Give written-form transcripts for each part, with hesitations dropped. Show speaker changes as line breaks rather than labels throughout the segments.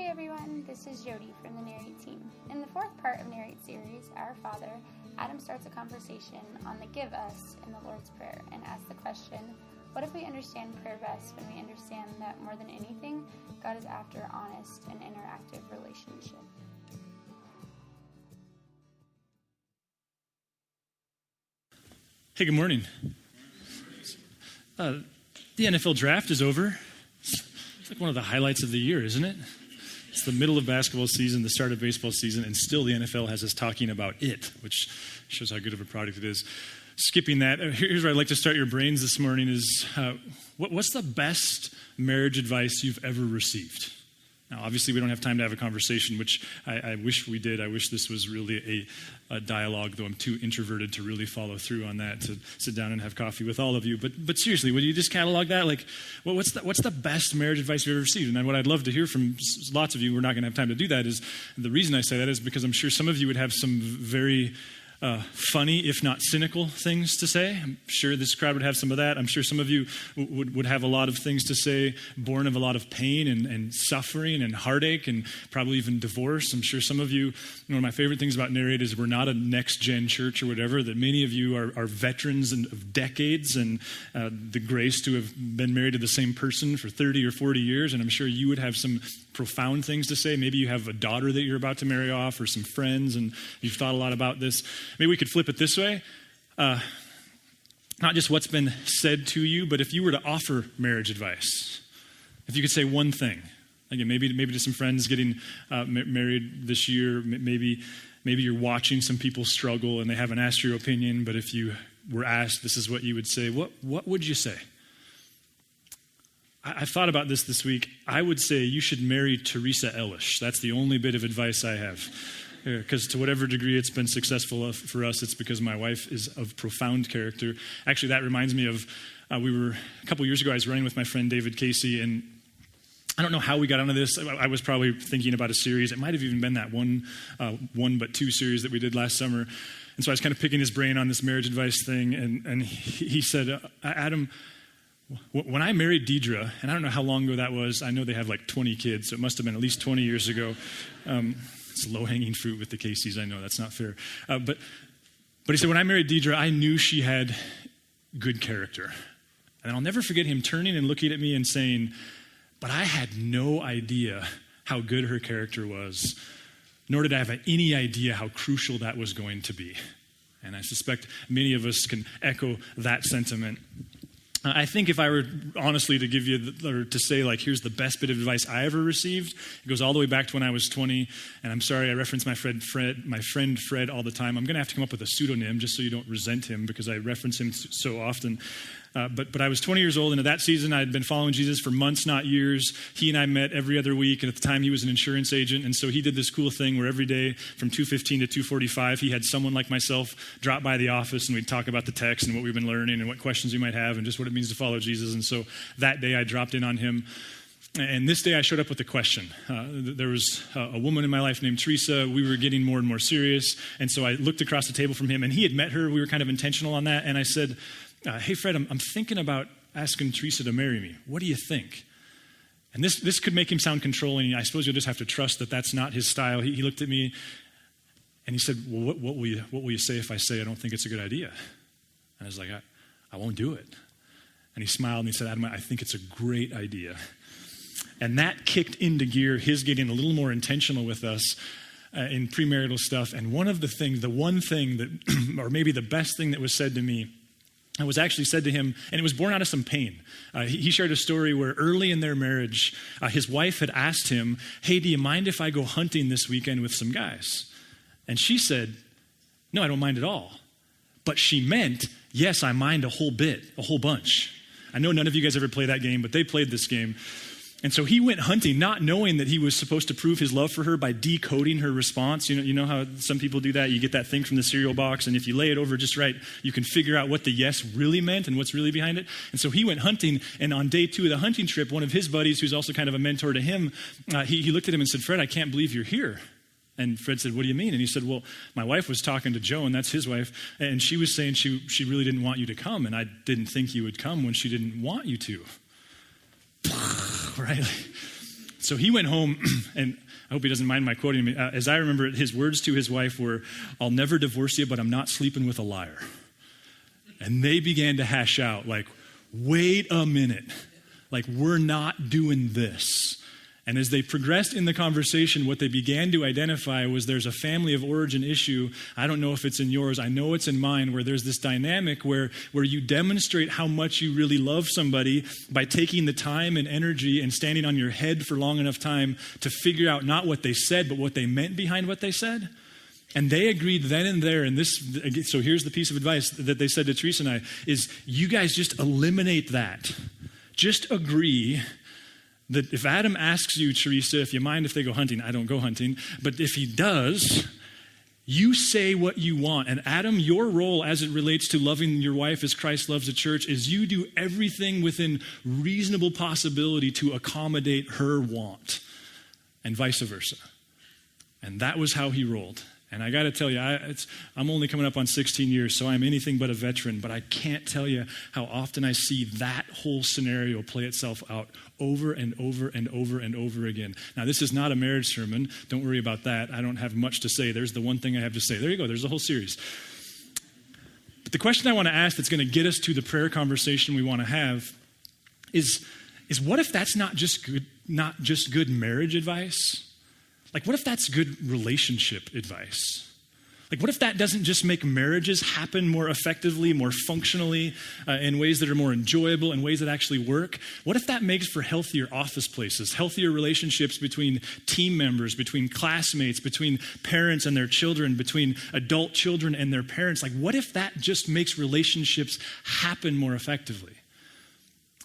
Hey everyone, this is Jody from the Narrate team. In the fourth part of Narrate series, Our Father, Adam starts a conversation on the give us in the Lord's Prayer and asks the question, what if we understand prayer best when we understand that more than anything, God is after honest and interactive relationship?
Hey, good morning. The NFL draft is over. It's like one of the highlights of the year, isn't it? It's the middle of basketball season, the start of baseball season, and still the NFL has us talking about it, which shows how good of a product it is. Skipping that, here's where I'd like to start your brains this morning is, what's the best marriage advice you've ever received? Now, obviously, we don't have time to have a conversation, which I wish we did. I wish this was really a dialogue, though I'm too introverted to really follow through on that, to sit down and have coffee with all of you. But seriously, would you just catalog that? Like, what's the best marriage advice you've ever received? And then what I'd love to hear from lots of you, we're not going to have time to do that, is the reason I say that is because I'm sure some of you would have some very funny, if not cynical, things to say. I'm sure this crowd would have some of that. I'm sure some of you would have a lot of things to say, born of a lot of pain and suffering and heartache and probably even divorce. I'm sure some of you, one of my favorite things about Narrate is we're not a next-gen church or whatever, that many of you are veterans of decades and the grace to have been married to the same person for 30 or 40 years, and I'm sure you would have some profound things to say. Maybe you have a daughter that you're about to marry off or some friends and you've thought a lot about this. Maybe we could flip it this way. Not just what's been said to you, but if you were to offer marriage advice, if you could say one thing, again, maybe to some friends getting married this year, maybe you're watching some people struggle and they haven't asked your opinion, but if you were asked, this is what you would say. What would you say? I've thought about this week. I would say you should marry Teresa Ellish. That's the only bit of advice I have. Because to whatever degree it's been successful for us, it's because my wife is of profound character. Actually, that reminds me of, a couple years ago, I was running with my friend David Casey, and I don't know how we got onto this. I was probably thinking about a series. It might have even been that one but two series that we did last summer. And so I was kind of picking his brain on this marriage advice thing, and he said, Adam, when I married Deidre, and I don't know how long ago that was, I know they have like 20 kids, so it must have been at least 20 years ago. It's low-hanging fruit with the Caseys, I know, that's not fair. But he said, when I married Deidre, I knew she had good character. And I'll never forget him turning and looking at me and saying, but I had no idea how good her character was, nor did I have any idea how crucial that was going to be. And I suspect many of us can echo that sentiment. I think if I were honestly to give you, or to say like, here's the best bit of advice I ever received, it goes all the way back to when I was 20, and I'm sorry, I reference my friend Fred all the time. I'm going to have to come up with a pseudonym just so you don't resent him because I reference him so often. But I was 20 years old, and at that season, I had been following Jesus for months, not years. He and I met every other week, and at the time, he was an insurance agent, and so he did this cool thing where every day from 2:15 to 2:45, he had someone like myself drop by the office, and we'd talk about the text and what we've been learning and what questions we might have and just what it means to follow Jesus. And so that day, I dropped in on him. And this day I showed up with a question. There was a woman in my life named Teresa. We were getting more and more serious. And so I looked across the table from him, and he had met her. We were kind of intentional on that. And I said, hey, Fred, I'm thinking about asking Teresa to marry me. What do you think? And this could make him sound controlling. I suppose you'll just have to trust that that's not his style. He looked at me, and he said, well, what will you say if I say I don't think it's a good idea? And I was like, I won't do it. And he smiled, and he said, Adam, I think it's a great idea. And that kicked into gear his getting a little more intentional with us in premarital stuff. And the one thing that, or maybe the best thing that was said to me, it was actually said to him, and it was born out of some pain. He shared a story where early in their marriage, his wife had asked him, hey, do you mind if I go hunting this weekend with some guys? And she said, no, I don't mind at all. But she meant, yes, I mind a whole bunch. I know none of you guys ever play that game, but they played this game. And so he went hunting, not knowing that he was supposed to prove his love for her by decoding her response. You know how some people do that? You get that thing from the cereal box, and if you lay it over just right, you can figure out what the yes really meant and what's really behind it. And so he went hunting, and on day 2 of the hunting trip, one of his buddies, who's also kind of a mentor to him, he looked at him and said, Fred, I can't believe you're here. And Fred said, what do you mean? And he said, well, my wife was talking to Joe, and that's his wife, and she was saying she really didn't want you to come, and I didn't think you would come when she didn't want you to. Right? So he went home, and I hope he doesn't mind my quoting him. As I remember it, his words to his wife were, "I'll never divorce you, but I'm not sleeping with a liar." And they began to hash out, like, wait a minute. Like, we're not doing this. And as they progressed in the conversation, what they began to identify was there's a family of origin issue. I don't know if it's in yours. I know it's in mine, where there's this dynamic where you demonstrate how much you really love somebody by taking the time and energy and standing on your head for long enough time to figure out not what they said, but what they meant behind what they said. And they agreed then and there, and so here's the piece of advice that they said to Teresa and I, is you guys just eliminate that. Just agree that if Adam asks you, Teresa, if you mind if they go hunting, I don't go hunting, but if he does, you say what you want. And Adam, your role as it relates to loving your wife as Christ loves the church is you do everything within reasonable possibility to accommodate her want, and vice versa. And that was how he rolled. And I got to tell you, I'm only coming up on 16 years, so I'm anything but a veteran, but I can't tell you how often I see that whole scenario play itself out over and over and over and over again. Now, this is not a marriage sermon. Don't worry about that. I don't have much to say. There's the one thing I have to say. There you go. There's a whole series. But the question I want to ask that's going to get us to the prayer conversation we want to have is what if that's not just good marriage advice? Like, what if that's good relationship advice? Like, what if that doesn't just make marriages happen more effectively, more functionally, in ways that are more enjoyable, in ways that actually work? What if that makes for healthier office places, healthier relationships between team members, between classmates, between parents and their children, between adult children and their parents? Like, what if that just makes relationships happen more effectively?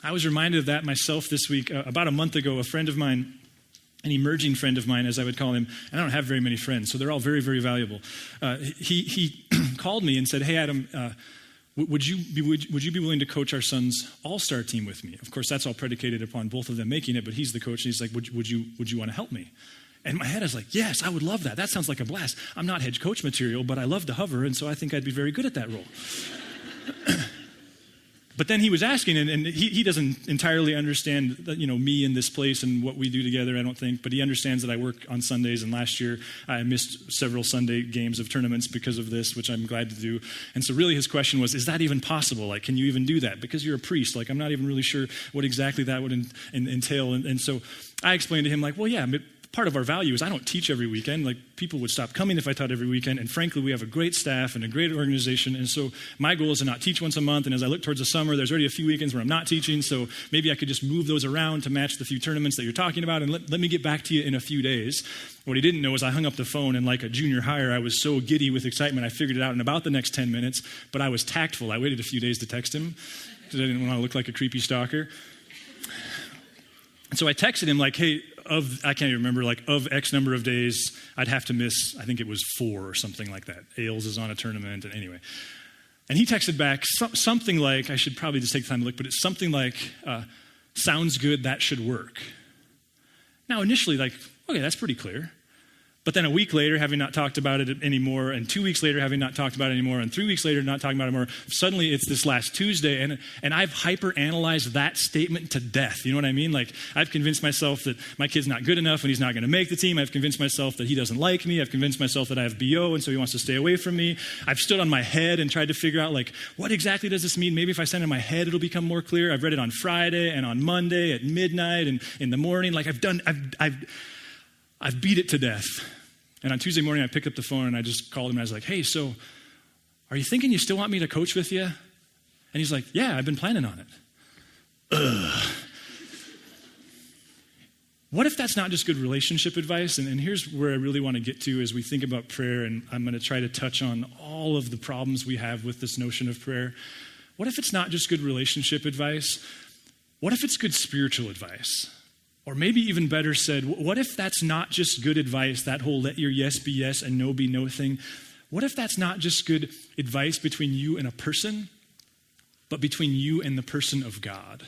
I was reminded of that myself this week. About a month ago, a friend of mine, an emerging friend of mine, as I would call him, and I don't have very many friends, so they're all very, very valuable. He called me and said, "Hey, Adam, would you be willing to coach our son's all-star team with me?" Of course, that's all predicated upon both of them making it, but he's the coach, and he's like, "Would you want to help me?" And in my head, I was like, "Yes, I would love that. That sounds like a blast. I'm not head coach material, but I love to hover, and so I think I'd be very good at that role." But then he was asking, and he doesn't entirely understand, me in this place and what we do together, I don't think, but he understands that I work on Sundays, and last year I missed several Sunday games of tournaments because of this, which I'm glad to do. And so really his question was, is that even possible? Like, can you even do that? Because you're a priest. Like, I'm not even really sure what exactly that would entail. And so I explained to him, like, well, yeah, part of our value is I don't teach every weekend. Like, people would stop coming if I taught every weekend. And frankly, we have a great staff and a great organization. And so my goal is to not teach once a month. And as I look towards the summer, there's already a few weekends where I'm not teaching. So maybe I could just move those around to match the few tournaments that you're talking about. And let me get back to you in a few days. What he didn't know is I hung up the phone, and like a junior hire, I was so giddy with excitement, I figured it out in about the next 10 minutes. But I was tactful. I waited a few days to text him because I didn't want to look like a creepy stalker. And so I texted him like, hey, I can't even remember, like of X number of days, I'd have to miss, I think it was 4 or something like that. Ailes is on a tournament, and anyway. And he texted back something like, I should probably just take the time to look, but it's something like, sounds good, that should work. Now initially, like, okay, that's pretty clear. But then a week later, having not talked about it anymore, and 2 weeks later, having not talked about it anymore, and 3 weeks later, not talking about it anymore, suddenly it's this last Tuesday, and I've hyper-analyzed that statement to death. You know what I mean? Like, I've convinced myself that my kid's not good enough and he's not going to make the team. I've convinced myself that he doesn't like me. I've convinced myself that I have BO, and so he wants to stay away from me. I've stood on my head and tried to figure out, like, what exactly does this mean? Maybe if I stand on my head, it'll become more clear. I've read it on Friday and on Monday at midnight and in the morning. Like, I've beat it to death. And on Tuesday morning, I picked up the phone and I just called him and I was like, hey, so are you thinking you still want me to coach with you? And he's like, yeah, I've been planning on it. Ugh. What if that's not just good relationship advice? And here's where I really want to get to as we think about prayer, and I'm going to try to touch on all of the problems we have with this notion of prayer. What if it's not just good relationship advice? What if it's good spiritual advice? Or maybe even better said, what if that's not just good advice, that whole let your yes be yes and no be no thing? What if that's not just good advice between you and a person, but between you and the person of God?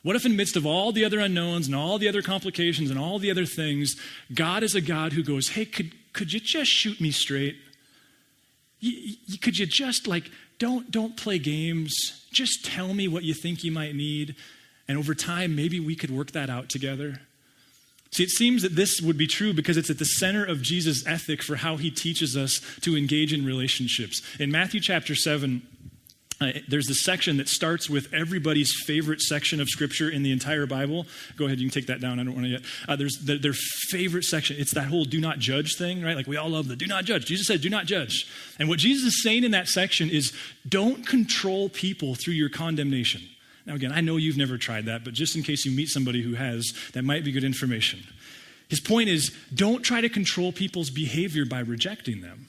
What if in the midst of all the other unknowns and all the other complications and all the other things, God is a God who goes, hey, could you just shoot me straight? Could you just, like, don't play games. Just tell me what you think you might need. And over time, maybe we could work that out together. See, it seems that this would be true because it's at the center of Jesus' ethic for how he teaches us to engage in relationships. In Matthew chapter 7, there's this section that starts with everybody's favorite section of Scripture in the entire Bible. Go ahead, you can take that down. I don't want to yet. There's their favorite section. It's that whole do not judge thing, right? Like we all love the do not judge. Jesus said do not judge. And what Jesus is saying in that section is don't control people through your condemnation. Now again, I know you've never tried that, but just in case you meet somebody who has, that might be good information. His point is don't try to control people's behavior by rejecting them.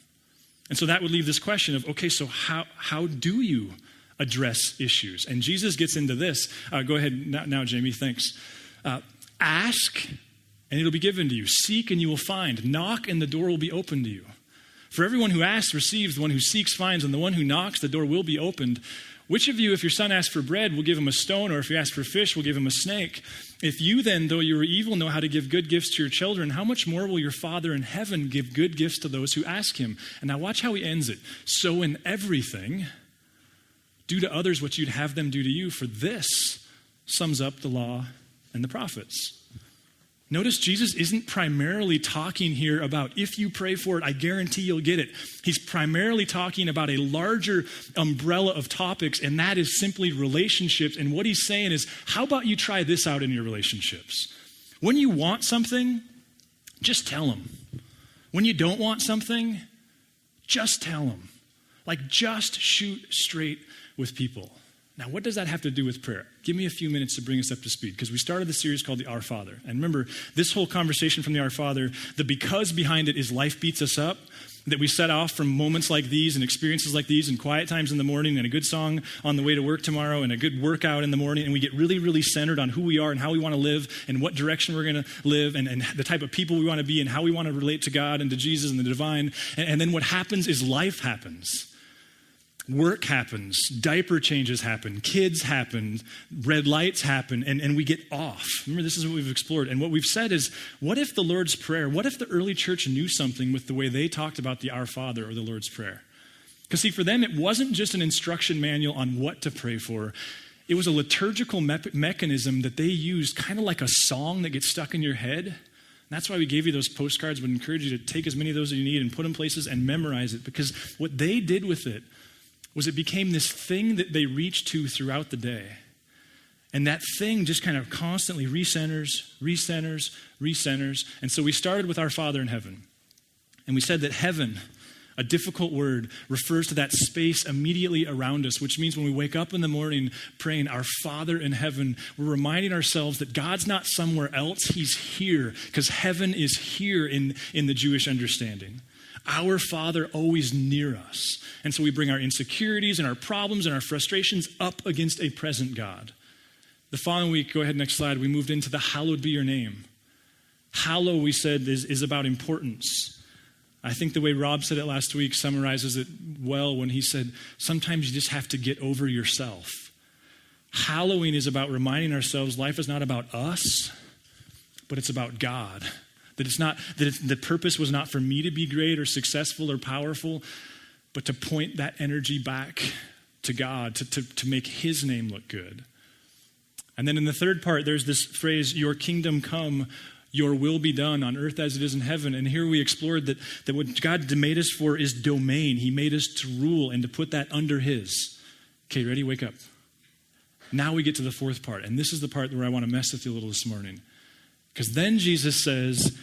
And so that would leave this question of, okay, so how do you address issues? And Jesus gets into this. Go ahead now, Jamie, thanks. Ask, and it'll be given to you. Seek, and you will find. Knock, and the door will be opened to you. For everyone who asks receives, the one who seeks finds, and the one who knocks, the door will be opened. Which of you, if your son asks for bread, will give him a stone, or if he asks for fish, will give him a snake? If you then, though you are evil, know how to give good gifts to your children, how much more will your Father in heaven give good gifts to those who ask him? And now watch how he ends it. So in everything, do to others what you'd have them do to you, for this sums up the law and the prophets. Notice Jesus isn't primarily talking here about if you pray for it, I guarantee you'll get it. He's primarily talking about a larger umbrella of topics, and that is simply relationships. And what he's saying is, how about you try this out in your relationships? When you want something, just tell them. When you don't want something, just tell them. Like, just shoot straight with people. Now, what does that have to do with prayer? Give me a few minutes to bring us up to speed, because we started the series called the Our Father. And remember, this whole conversation from the Our Father, the because behind it is life beats us up, that we set off from moments like these and experiences like these and quiet times in the morning and a good song on the way to work tomorrow and a good workout in the morning, and we get really, really centered on who we are and how we want to live and what direction we're going to live and the type of people we want to be and how we want to relate to God and to Jesus and the divine. And then what happens is life happens. Work happens, diaper changes happen, kids happen, red lights happen, and we get off. Remember, this is what we've explored. And what we've said is, what if the Lord's Prayer, what if the early church knew something with the way they talked about the Our Father or the Lord's Prayer? Because see, for them, it wasn't just an instruction manual on what to pray for. It was a liturgical mechanism that they used, kind of like a song that gets stuck in your head. And that's why we gave you those postcards. Would encourage you to take as many of those as you need and put them places and memorize it. Because what they did with it was it became this thing that they reached to throughout the day. And that thing just kind of constantly recenters. And so we started with our Father in heaven. And we said that heaven, a difficult word, refers to that space immediately around us, which means when we wake up in the morning praying, our Father in heaven, we're reminding ourselves that God's not somewhere else, he's here, because heaven is here in the Jewish understanding. Our Father always near us. And so we bring our insecurities and our problems and our frustrations up against a present God. The following week, go ahead, next slide, we moved into the hallowed be your name. Hallow, we said, is about importance. I think the way Rob said it last week summarizes it well when he said, sometimes you just have to get over yourself. Hallowing is about reminding ourselves life is not about us, but it's about God. That the purpose was not for me to be great or successful or powerful, but to point that energy back to God, to make his name look good. And then in the third part, there's this phrase, your kingdom come, your will be done on earth as it is in heaven. And here we explored that what God made us for is domain. He made us to rule and to put that under his. Okay, ready? Wake up. Now we get to the fourth part. And this is the part where I want to mess with you a little this morning. Because then Jesus says,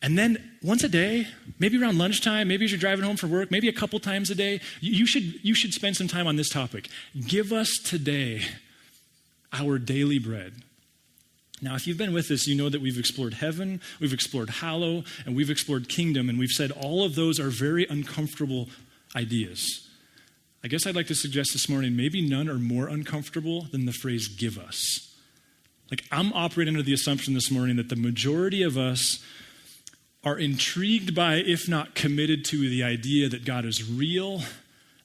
and then once a day, maybe around lunchtime, maybe as you're driving home from work, maybe a couple times a day, you should spend some time on this topic. Give us today our daily bread. Now, if you've been with us, you know that we've explored heaven, we've explored hallow, and we've explored kingdom, and we've said all of those are very uncomfortable ideas. I guess I'd like to suggest this morning, maybe none are more uncomfortable than the phrase give us. Like, I'm operating under the assumption this morning that the majority of us are intrigued by, if not committed to, the idea that God is real,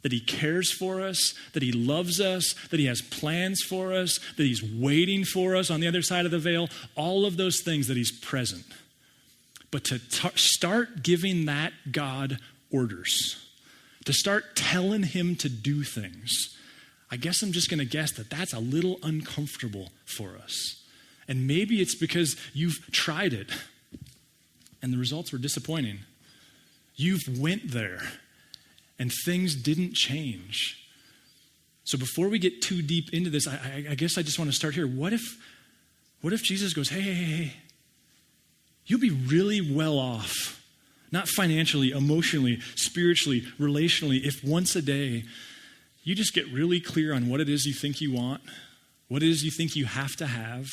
that he cares for us, that he loves us, that he has plans for us, that he's waiting for us on the other side of the veil, all of those things, that he's present. But to start giving that God orders, to start telling him to do things, I guess I'm just going to guess that that's a little uncomfortable for us. And maybe it's because you've tried it and the results were disappointing. You've went there and things didn't change. So before we get too deep into this, I guess I just want to start here. What if Jesus goes, hey, you'll be really well off, not financially, emotionally, spiritually, relationally, if once a day you just get really clear on what it is you think you want, what it is you think you have to have,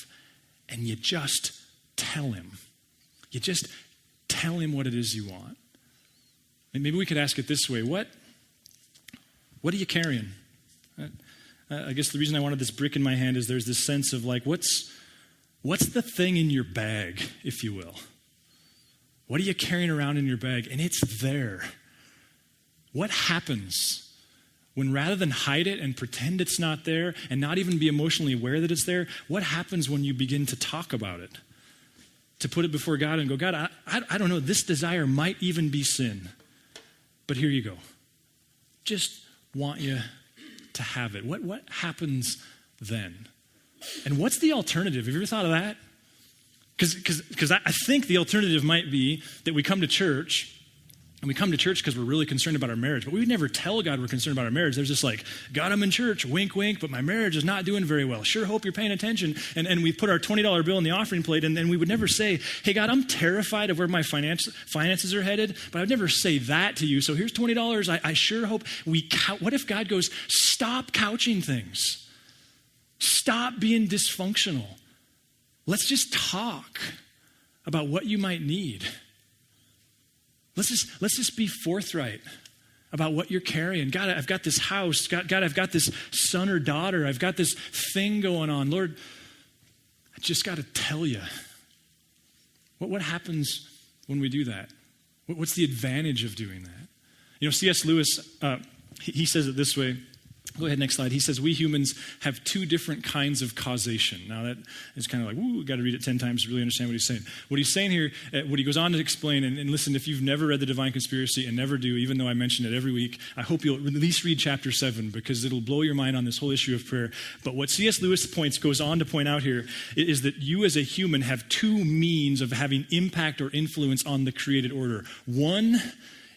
and you just tell him. You just tell him what it is you want. And maybe we could ask it this way. What are you carrying? I guess the reason I wanted this brick in my hand is there's this sense of like, what's the thing in your bag, if you will? What are you carrying around in your bag? And it's there. What happens when rather than hide it and pretend it's not there and not even be emotionally aware that it's there, what happens when you begin to talk about it? To put it before God and go, God, I don't know, this desire might even be sin. But here you go. Just want you to have it. What happens then? And what's the alternative? Have you ever thought of that? Because I think the alternative might be that we come to church, and we come to church because we're really concerned about our marriage, but we would never tell God we're concerned about our marriage. There's just like, God, I'm in church, wink, wink, but my marriage is not doing very well. Sure hope you're paying attention. And we put our $20 bill in the offering plate, and then we would never say, hey, God, I'm terrified of where my finances are headed, but I would never say that to you. So here's $20. I sure hope what if God goes, stop couching things. Stop being dysfunctional. Let's just talk about what you might need. Let's just be forthright about what you're carrying. God, I've got this house. God, I've got this son or daughter. I've got this thing going on. Lord, I just got to tell you. What happens when we do that? What's the advantage of doing that? You know, C.S. Lewis, he says it this way. Go ahead, next slide. He says, we humans have two different kinds of causation. Now that is kind of like, woo, got to read it 10 times to really understand what he's saying. What he's saying here, what he goes on to explain, and listen, if you've never read The Divine Conspiracy and never do, even though I mention it every week, I hope you'll at least read chapter 7 because it'll blow your mind on this whole issue of prayer. But what C.S. Lewis goes on to point out here is that you as a human have two means of having impact or influence on the created order. One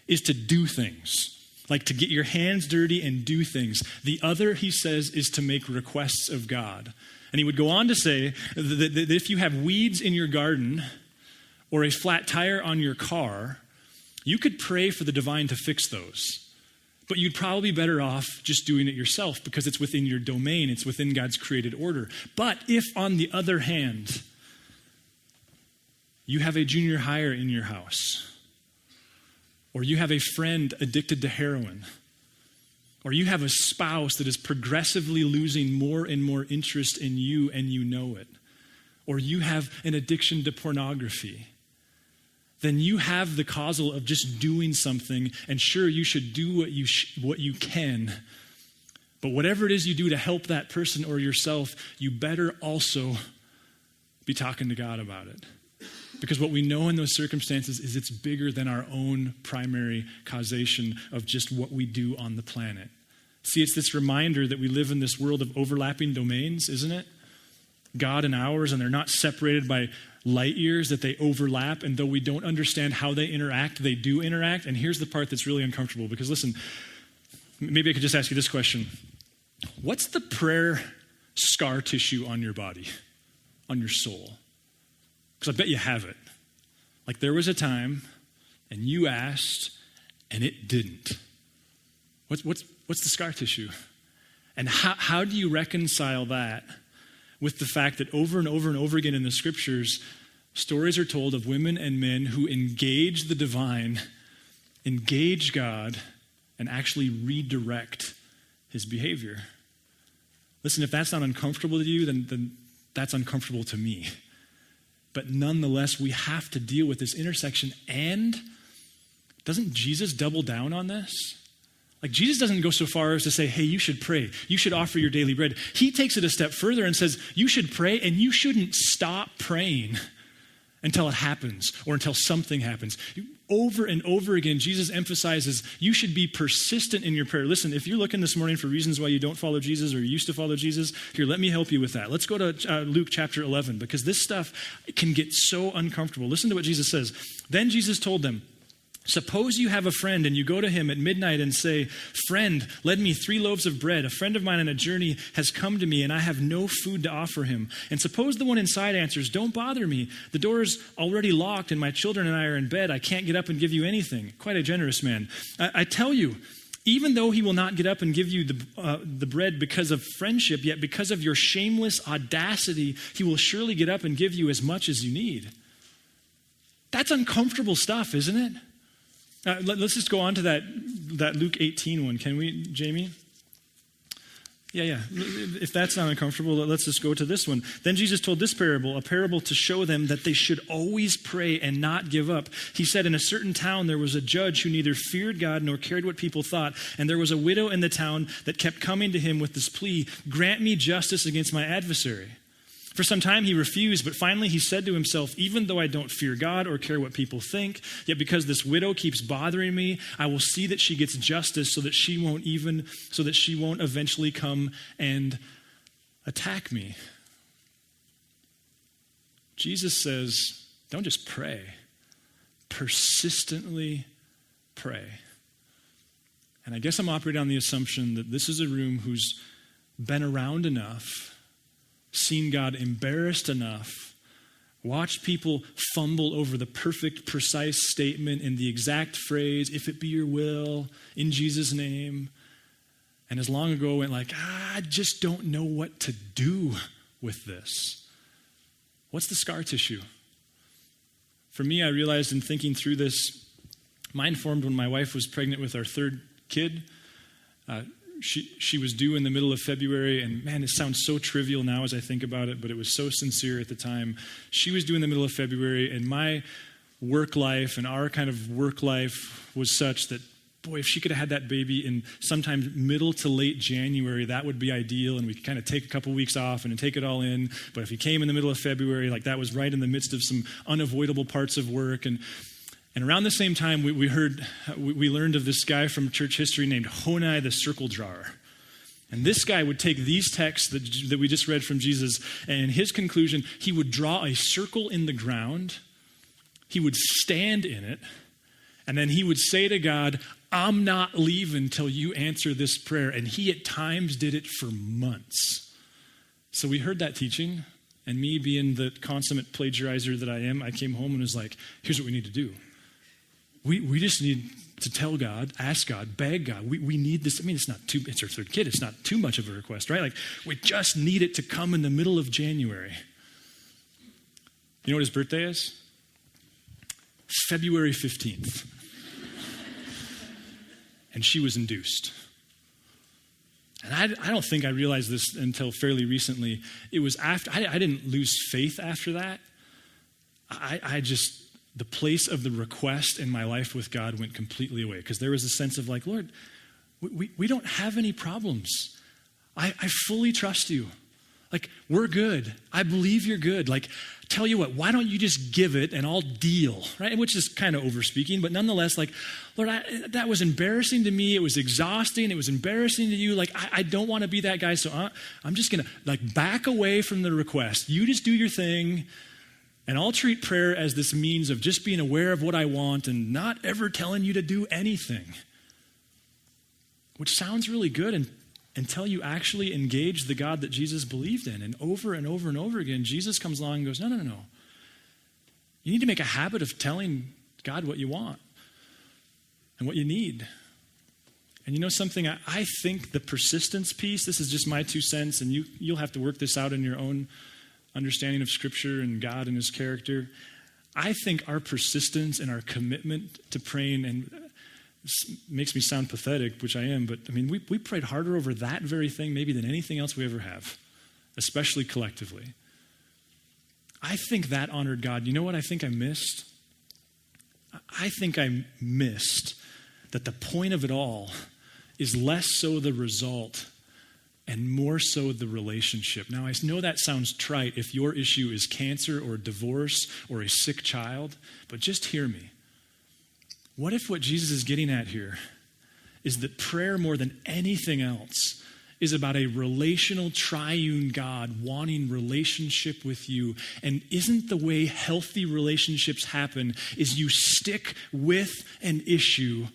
is to do things. Like to get your hands dirty and do things. The other, he says, is to make requests of God. And he would go on to say that if you have weeds in your garden or a flat tire on your car, you could pray for the divine to fix those. But you'd probably be better off just doing it yourself because it's within your domain. It's within God's created order. But if, on the other hand, you have a junior hire in your house, or you have a friend addicted to heroin, or you have a spouse that is progressively losing more and more interest in you and you know it, or you have an addiction to pornography, then you have the causal of just doing something, and sure, you should do what you can, but whatever it is you do to help that person or yourself, you better also be talking to God about it. Because what we know in those circumstances is it's bigger than our own primary causation of just what we do on the planet. See, it's this reminder that we live in this world of overlapping domains, isn't it? God and ours, and they're not separated by light years, that they overlap, and though we don't understand how they interact, they do interact. And here's the part that's really uncomfortable, because listen, maybe I could just ask you this question. What's the prayer scar tissue on your body, on your soul? Because I bet you have it. Like there was a time and you asked and it didn't. What's the scar tissue? And how do you reconcile that with the fact that over and over and over again in the scriptures, stories are told of women and men who engage the divine, engage God, and actually redirect his behavior? Listen, if that's not uncomfortable to you, then that's uncomfortable to me. But nonetheless, we have to deal with this intersection. And doesn't Jesus double down on this? Like Jesus doesn't go so far as to say, hey, you should pray. You should offer your daily bread. He takes it a step further and says, you should pray and you shouldn't stop praying until it happens or until something happens. over and over again, Jesus emphasizes you should be persistent in your prayer. Listen, if you're looking this morning for reasons why you don't follow Jesus or you used to follow Jesus, here, let me help you with that. Let's go to Luke chapter 11, because this stuff can get so uncomfortable. Listen to what Jesus says. Then Jesus told them, suppose you have a friend and you go to him at midnight and say, friend, lend me 3 loaves of bread. A friend of mine on a journey has come to me and I have no food to offer him. And suppose the one inside answers, don't bother me. The door is already locked and my children and I are in bed. I can't get up and give you anything. Quite a generous man. I tell you, even though he will not get up and give you the bread because of friendship, yet because of your shameless audacity, he will surely get up and give you as much as you need. That's uncomfortable stuff, isn't it? Let's just go on to that Luke 18 one. Can we, Jamie? Yeah. If that's not uncomfortable, let's just go to this one. Then Jesus told this parable, a parable to show them that they should always pray and not give up. He said, in a certain town there was a judge who neither feared God nor cared what people thought. And there was a widow in the town that kept coming to him with this plea, grant me justice against my adversary. For some time he refused, but finally he said to himself, even though I don't fear God or care what people think, yet because this widow keeps bothering me, I will see that she gets justice so that she won't eventually come and attack me. Jesus says, don't just pray, persistently pray. And I guess I'm operating on the assumption that this is a room who's been around enough, seen God embarrassed enough, watched people fumble over the perfect, precise statement in the exact phrase, if it be your will, in Jesus' name, and as long ago went like, I just don't know what to do with this. What's the scar tissue? For me, I realized in thinking through this, mine formed when my wife was pregnant with our 3rd kid. She was due in the middle of February, and man, it sounds so trivial now as I think about it, but it was so sincere at the time. She was due in the middle of February, and my work life and our kind of work life was such that, boy, if she could have had that baby in sometime middle to late January, that would be ideal, and we could kind of take a couple weeks off and take it all in. But if he came in the middle of February, like that was right in the midst of some unavoidable parts of work. And around the same time, we learned of this guy from church history named Honai the circle drawer. And this guy would take these texts that we just read from Jesus, and in his conclusion, he would draw a circle in the ground, he would stand in it, and then he would say to God, I'm not leaving till you answer this prayer. And he at times did it for months. So we heard that teaching, and me being the consummate plagiarizer that I am, I came home and was like, here's what we need to do. We just need to tell God, ask God, beg God. We need this. I mean, it's our 3rd kid. It's not too much of a request, right? Like, we just need it to come in the middle of January. You know what his birthday is? February 15th. And she was induced. And I don't think I realized this until fairly recently. It was after, I didn't lose faith after that. The place of the request in my life with God went completely away, because there was a sense of like, Lord, we don't have any problems. I fully trust you. Like, we're good. I believe you're good. Like, tell you what, why don't you just give it and I'll deal, right? Which is kind of overspeaking, but nonetheless, like, Lord, that was embarrassing to me. It was exhausting. It was embarrassing to you. Like, I don't want to be that guy, so I'm just going to, like, back away from the request. You just do your thing, and I'll treat prayer as this means of just being aware of what I want and not ever telling you to do anything. Which sounds really good until you actually engage the God that Jesus believed in. And over and over and over again, Jesus comes along and goes, no. You need to make a habit of telling God what you want and what you need. And you know something? I think the persistence piece, this is just my 2 cents, and you'll have to work this out in your own understanding of Scripture and God and His character. I think our persistence and our commitment to praying, and this makes me sound pathetic, which I am, but I mean, we prayed harder over that very thing maybe than anything else we ever have, especially collectively. I think that honored God. You know what I think I missed? I think I missed that the point of it all is less so the result and more so the relationship. Now, I know that sounds trite if your issue is cancer or divorce or a sick child, but just hear me. What if what Jesus is getting at here is that prayer, more than anything else, is about a relational triune God wanting relationship with you? And isn't the way healthy relationships happen is you stick with an issue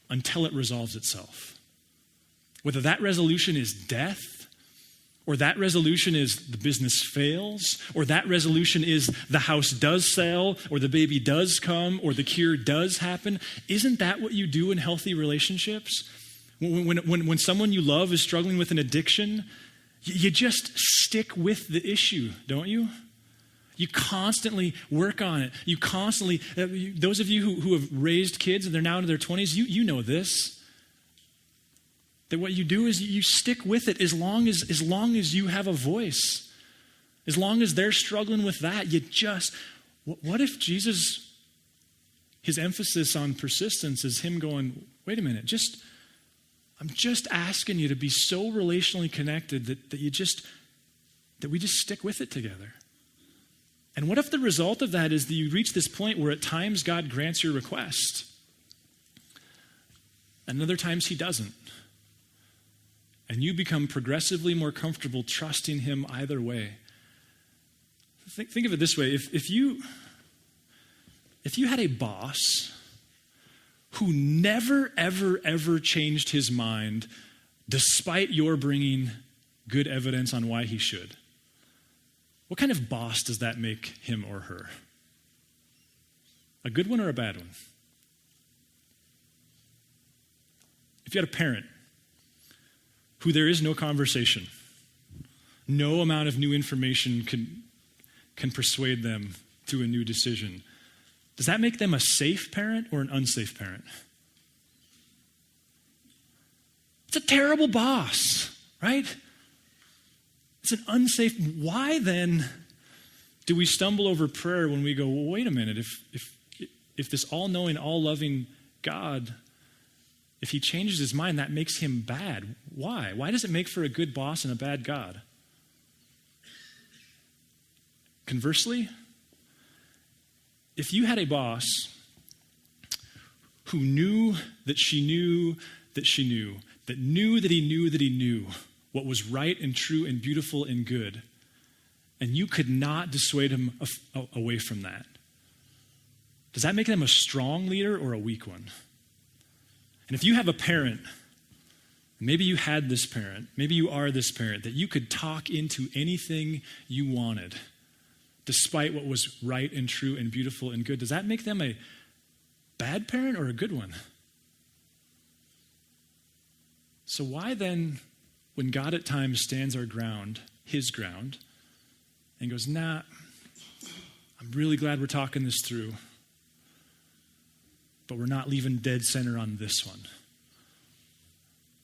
until it resolves itself? Whether that resolution is death, or that resolution is the business fails, or that resolution is the house does sell, or the baby does come, or the cure does happen. Isn't that what you do in healthy relationships? When someone you love is struggling with an addiction, you just stick with the issue, don't you? You constantly work on it. You constantly, those of you who have raised kids and they're now in their 20s, you know this. That what you do is you stick with it as long as you have a voice. As long as they're struggling with that, what if Jesus, his emphasis on persistence is him going, wait a minute, I'm just asking you to be so relationally connected that we just stick with it together. And what if the result of that is that you reach this point where at times God grants your request, and other times he doesn't? And you become progressively more comfortable trusting him either way. Think of it this way. If you had a boss who never, ever, ever changed his mind despite your bringing good evidence on why he should, what kind of boss does that make him or her? A good one or a bad one? If you had a parent who there is no conversation, no amount of new information can persuade them to a new decision, does that make them a safe parent or an unsafe parent? It's a terrible boss, right? It's an unsafe. Why then do we stumble over prayer when we go, well, wait a minute, if this all-knowing, all-loving God, if he changes his mind, that makes him bad. Why? Why does it make for a good boss and a bad God? Conversely, if you had a boss who knew that she knew that she knew, that knew that he knew that he knew what was right and true and beautiful and good, and you could not dissuade him away from that, does that make them a strong leader or a weak one? And if you have a parent, maybe you had this parent, maybe you are this parent, that you could talk into anything you wanted, despite what was right and true and beautiful and good, does that make them a bad parent or a good one? So why then, when God at times stands our ground, his ground, and goes, nah, I'm really glad we're talking this through, but we're not leaving dead center on this one?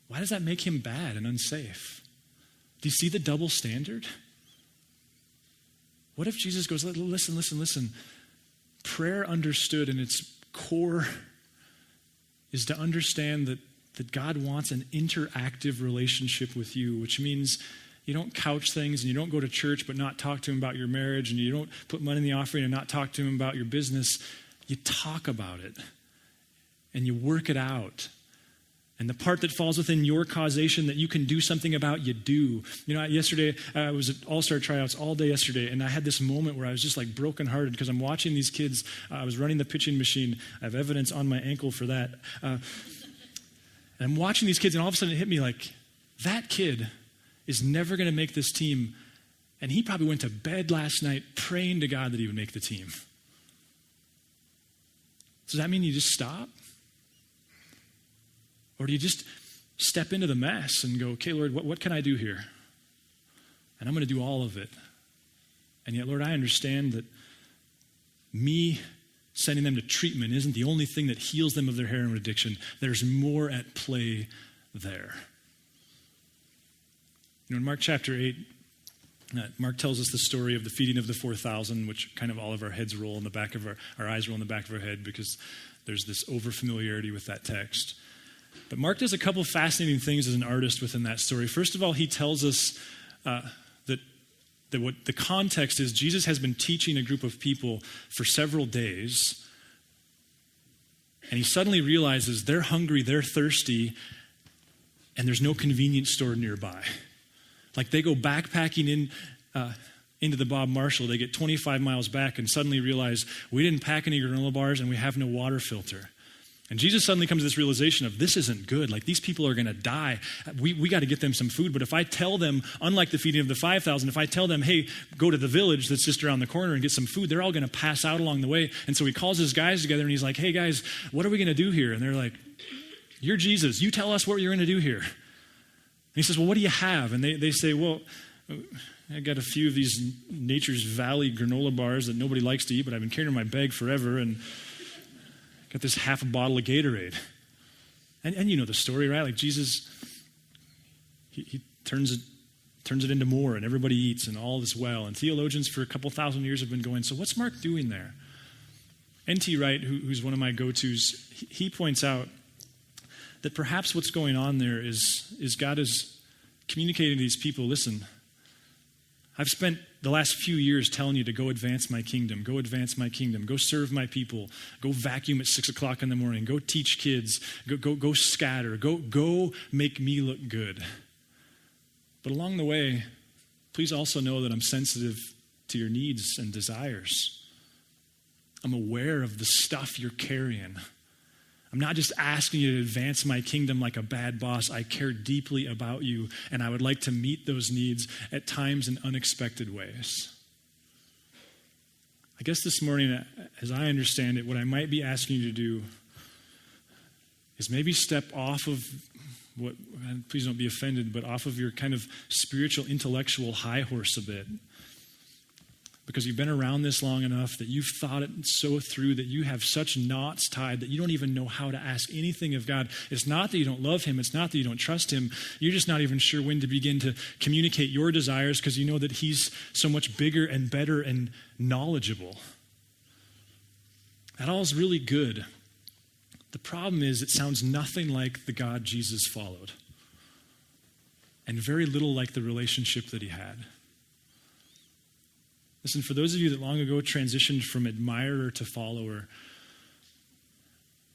Why does that make him bad and unsafe? Do you see the double standard? What if Jesus goes, listen. Prayer understood in its core is to understand that God wants an interactive relationship with you, which means you don't couch things and you don't go to church but not talk to him about your marriage, and you don't put money in the offering and not talk to him about your business. You talk about it and you work it out. And the part that falls within your causation that you can do something about, you do. You know, yesterday, I was at All-Star tryouts all day yesterday, and I had this moment where I was just like brokenhearted because I'm watching these kids. I was running the pitching machine. I have evidence on my ankle for that. And I'm watching these kids, and all of a sudden it hit me like, that kid is never going to make this team. And he probably went to bed last night praying to God that he would make the team. Does that mean you just stop? Or do you just step into the mess and go, okay, Lord, what can I do here? And I'm going to do all of it. And yet, Lord, I understand that me sending them to treatment isn't the only thing that heals them of their heroin addiction. There's more at play there. You know, in Mark chapter 8, Mark tells us the story of the feeding of the 4,000, which kind of all of our heads roll in the back of our eyes roll in the back of our head because there's this over-familiarity with that text. But Mark does a couple fascinating things as an artist within that story. First of all, he tells us that what the context is, Jesus has been teaching a group of people for several days. And he suddenly realizes they're hungry, they're thirsty, and there's no convenience store nearby. Like they go backpacking into the Bob Marshall, they get 25 miles back and suddenly realize we didn't pack any granola bars and we have no water filter. And Jesus suddenly comes to this realization of this isn't good. Like these people are going to die. We got to get them some food. But if I tell them, unlike the feeding of the 5,000, if I tell them, hey, go to the village that's just around the corner and get some food, they're all going to pass out along the way. And so he calls his guys together and he's like, hey guys, what are we going to do here? And they're like, you're Jesus. You tell us what you're going to do here. And he says, well, what do you have? And they say, well, I got a few of these Nature's Valley granola bars that nobody likes to eat, but I've been carrying in my bag forever. And got this half a bottle of Gatorade. And you know the story, right? Like Jesus, he turns it into more and everybody eats and all is well. And theologians for a couple thousand years have been going, so what's Mark doing there? N.T. Wright, who's one of my go-tos, he points out that perhaps what's going on there is God is communicating to these people, listen, I've spent the last few years telling you to go advance my kingdom, go advance my kingdom, go serve my people, go vacuum at 6 o'clock in the morning, go teach kids, go scatter, go make me look good. But along the way, please also know that I'm sensitive to your needs and desires. I'm aware of the stuff you're carrying. I'm not just asking you to advance my kingdom like a bad boss. I care deeply about you, and I would like to meet those needs at times in unexpected ways. I guess this morning, as I understand it, what I might be asking you to do is maybe step off of what, and please don't be offended, but off of your kind of spiritual, intellectual high horse a bit. Because you've been around this long enough that you've thought it so through that you have such knots tied that you don't even know how to ask anything of God. It's not that you don't love him. It's not that you don't trust him. You're just not even sure when to begin to communicate your desires because you know that he's so much bigger and better and knowledgeable. That all is really good. The problem is it sounds nothing like the God Jesus followed and very little like the relationship that he had. Listen, for those of you that long ago transitioned from admirer to follower,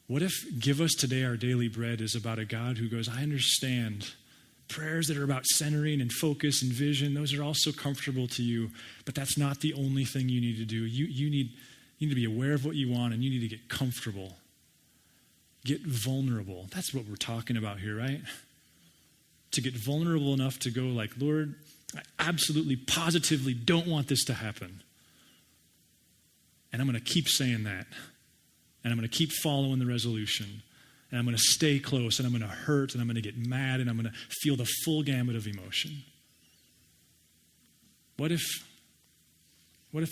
what if give us today our daily bread is about a God who goes, I understand prayers that are about centering and focus and vision, those are all so comfortable to you, but that's not the only thing you need to do. You need to be aware of what you want and you need to get comfortable. Get vulnerable. That's what we're talking about here, right? To get vulnerable enough to go like, Lord, I absolutely, positively don't want this to happen. And I'm going to keep saying that. And I'm going to keep following the resolution. And I'm going to stay close. And I'm going to hurt. And I'm going to get mad. And I'm going to feel the full gamut of emotion. What if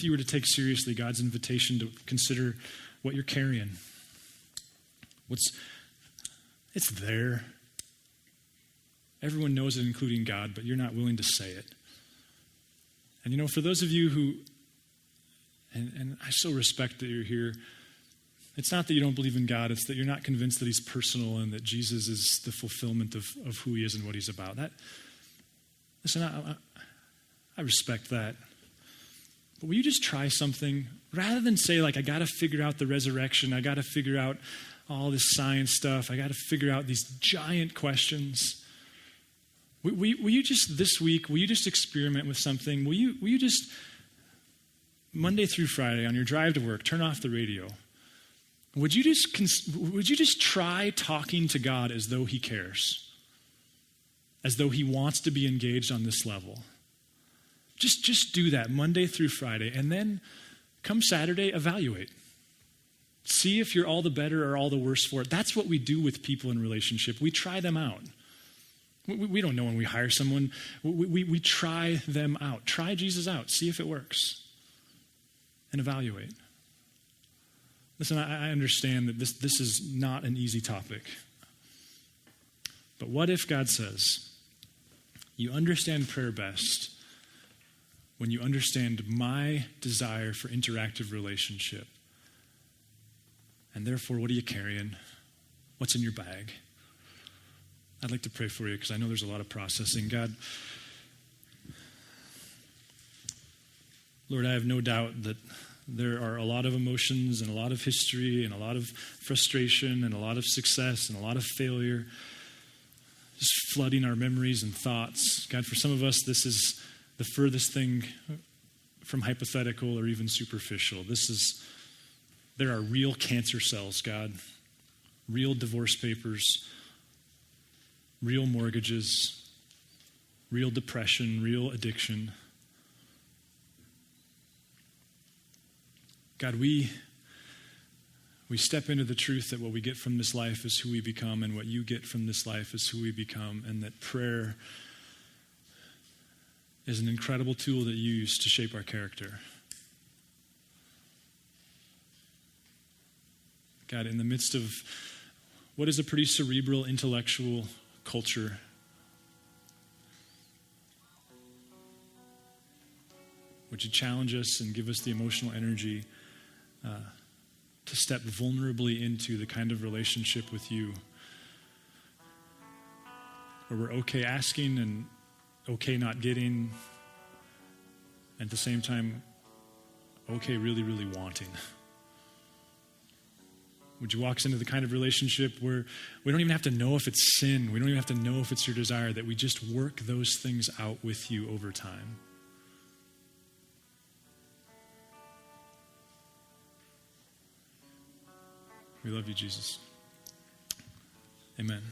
you were to take seriously God's invitation to consider what you're carrying? It's there. Everyone knows it, including God, but you're not willing to say it. And you know, for those of you who, and I so respect that you're here, it's not that you don't believe in God, it's that you're not convinced that he's personal and that Jesus is the fulfillment of who he is and what he's about. Listen, I respect that. But will you just try something? Rather than say, like, I got to figure out the resurrection, I got to figure out all this science stuff, I got to figure out these giant questions. Will you just this week, will you just experiment with something? Will you just, Monday through Friday on your drive to work, turn off the radio? Would you just try talking to God as though he cares? As though he wants to be engaged on this level? Just do that Monday through Friday. And then come Saturday, evaluate. See if you're all the better or all the worse for it. That's what we do with people in relationship. We try them out. We don't know when we hire someone. We try them out. Try Jesus out. See if it works. And evaluate. Listen, I understand that this is not an easy topic. But what if God says, you understand prayer best when you understand my desire for interactive relationship? And therefore, what are you carrying? What's in your bag? I'd like to pray for you because I know there's a lot of processing. God, Lord, I have no doubt that there are a lot of emotions and a lot of history and a lot of frustration and a lot of success and a lot of failure just flooding our memories and thoughts. God, for some of us, this is the furthest thing from hypothetical or even superficial. There are real cancer cells, God, real divorce papers, real mortgages, real depression, real addiction. God, we step into the truth that what we get from this life is who we become, and what you get from this life is who we become, and that prayer is an incredible tool that you use to shape our character. God, in the midst of what is a pretty cerebral, intellectual culture, would you challenge us and give us the emotional energy to step vulnerably into the kind of relationship with you where we're okay asking and okay not getting, and at the same time, okay really, really wanting. Would you walk us into the kind of relationship where we don't even have to know if it's sin, we don't even have to know if it's your desire, that we just work those things out with you over time? We love you, Jesus. Amen.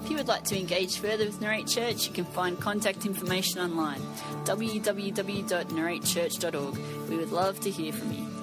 If you would like to engage further with Narrate Church, you can find contact information online, www.narratechurch.org. We would love to hear from you.